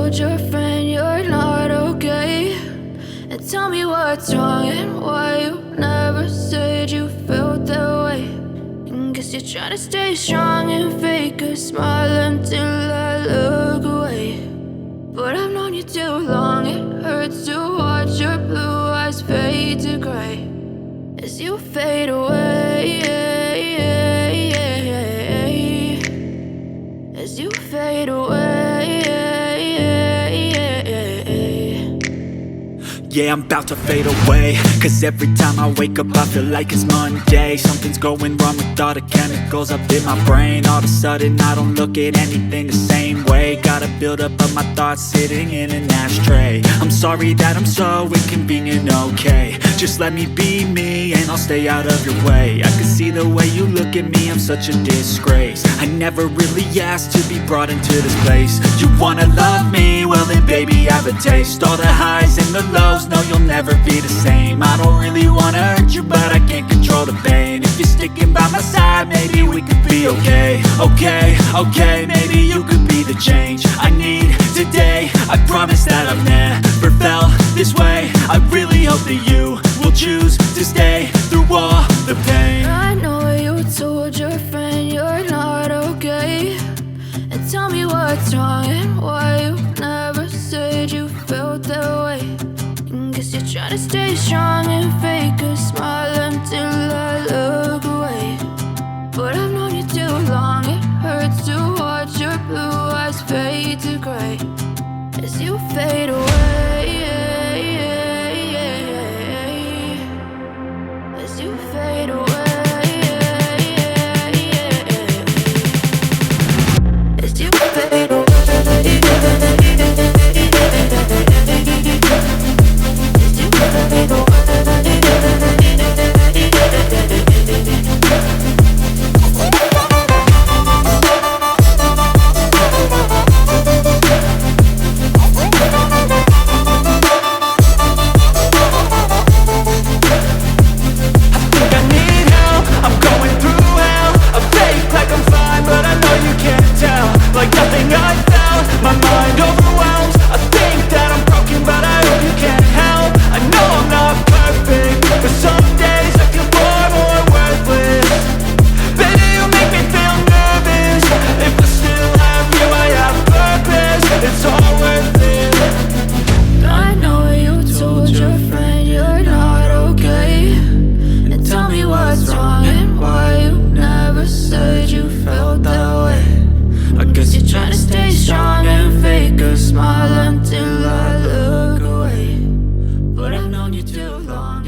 told your friend you're not okay, and tell me what's wrong and why you never said you felt that way. And guess you're trying to stay strong and fake a smile until I look away. But I've known you too long, it hurts to watch your blue eyes fade to gray as you fade away, as you fade away. Yeah, I'm about to fade away, cause every time I wake up I feel like it's Monday. Something's going wrong with all the chemicals up in my brain. All of a sudden I don't look at anything the same way. Got a buildup of my thoughts sitting in an ashtray. I'm sorry that I'm so inconvenient, okay. Just let me be me and I'll stay out of your way. I can see the way you look at me, I'm such a disgrace. I never really asked to be brought into this place. You wanna love me? Well then baby have a taste. All the highs and the lows, no, you'll never be the same. I don't really wanna hurt you, but I can't control the pain. If you're sticking by my side, maybe we could be okay. Okay, maybe you could be the change I need today. I promise that I've never felt this way. I really hope that you will choose to stay through all the pain. I know you told your friend you're not okay, and tell me what's wrong and why you never said you felt that way. Guess you're trying to stay strong and fake a smile until I look away. But I've known you too long, it hurts to watch your blue eyes fade to gray as you fade away, as you fade away, as you fade away. Smile until I look away, but I've known you too long.